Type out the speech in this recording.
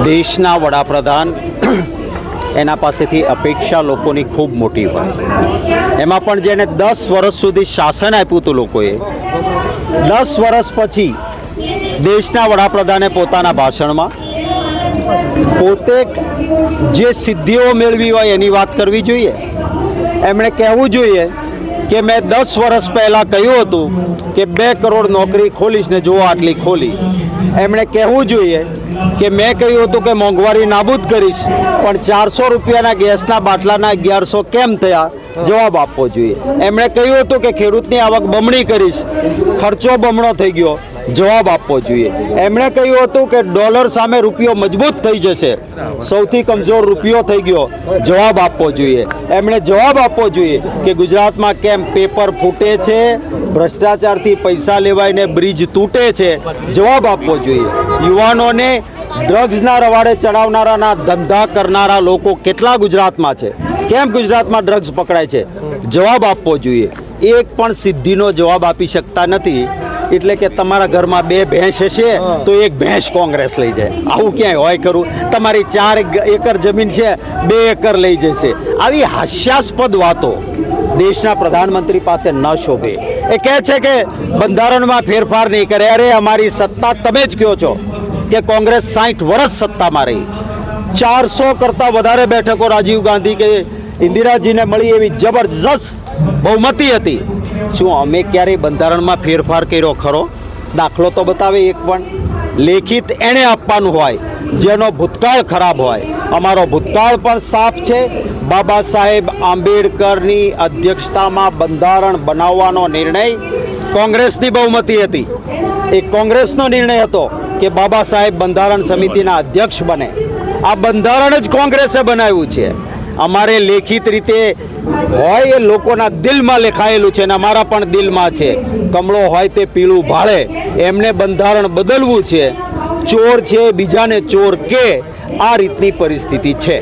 દેશના વડાપ્રધાન એના પાસેથી અપેક્ષા લોકોની ખૂબ મોટી હોય, એમાં પણ જેને 10 વર્ષ સુધી શાસન આપ્યું હતું લોકોએ, 10 વર્ષ પછી દેશના વડાપ્રધાને પોતાના ભાષણમાં પોતે જે સિદ્ધિઓ મેળવી હોય એની વાત કરવી જોઈએ. એમણે કહેવું જોઈએ કે મેં 10 વર્ષ પહેલાં કહ્યું હતું કે 2 કરોડ નોકરી ખોલીશ ને જુઓ આટલી ખોલી. એમણે કહેવું જોઈએ કે મેં કહ્યું હતું કે મોંઘવારી નાબૂદ કરીશ પણ 400 રૂપિયાના ગેસના બાટલાના 1100 કેમ થયા, જવાબ આપવો જોઈએ. એમણે કહ્યું હતું કે ખેડૂતની આવક બમણી કરીશ, ખર્ચો બમણો થઈ ગયો, જવાબ આપવો જોઈએ. એમણે કહ્યું હતું કે ડોલર સામે રૂપિયો મજબૂત થઈ જશે, સૌથી કમજોર રૂપિયો થઈ ગયો, જવાબ આપવો જોઈએ. એમણે જવાબ આપવો જોઈએ કે ગુજરાતમાં કેમ પેપર ફૂટે છે, ભ્રષ્ટાચારથી પૈસા લેવાઈને બ્રિજ તૂટે છે, જવાબ આપવો જોઈએ. યુવાનોને ડ્રગ્સના રવાડે ચડાવનારાના ધંધા કરનારા લોકો કેટલા ગુજરાતમાં છે, કેમ ગુજરાતમાં ડ્રગ્સ પકડાય છે, જવાબ આપવો જોઈએ. એક પણ સિદ્ધિનો જવાબ આપી શકતા નથી. એટલે કે તમારા ઘરમાં 2 ભેંસ હશે તો 1 ભેંસ કોંગ્રેસ લઈ જાય, આવું ક્યાંય હોય ખરું? તમારી 4 એકર જમીન છે, 2 એકર લઈ જશે. આવી હાસ્યાસ્પદ વાતો દેશના પ્રધાનમંત્રી પાસે ન શોભે. એ કહે છે કે બંધારણમાં ફેરફાર નહીં કરે. અરે અમારી સત્તા તમે જ કહો છો કે કોંગ્રેસ 60 વર્ષ સત્તામાં રહી, 400 કરતાં વધારે બેઠકો રાજીવ ગાંધી કે ઇન્દિરાજીને મળી એવી જબરજસ્ત બહુમતી હતી. શું અમે ક્યારેય બંધારણમાં ફેરફાર કર્યો ખરો? દાખલો તો બતાવે એક પણ. લેખિત એણે આપવાનું હોય જેનો ભૂતકાળ ખરાબ હોય. અમારો ભૂતકાળ પણ સાફ છે. બાબા સાહેબ આંબેડકરની અધ્યક્ષતામાં બંધારણ બનાવવાનો નિર્ણય કોંગ્રેસની બહુમતી હતી. એ કોંગ્રેસનો નિર્ણય હતો કે બાબા સાહેબ બંધારણ સમિતિના અધ્યક્ષ બને. આ બંધારણ જ કોંગ્રેસે બનાવ્યું છે. અમારે લેખિત રીતે હોય એ લોકોના દિલમાં લખાયેલું છે, અને અમારા પણ દિલમાં છે. કમળો હોય તે પીળું ભાળે, એમને બંધારણ બદલવું છે. ચોર છે બીજાને ચોર કે, આ રીતની પરિસ્થિતિ છે.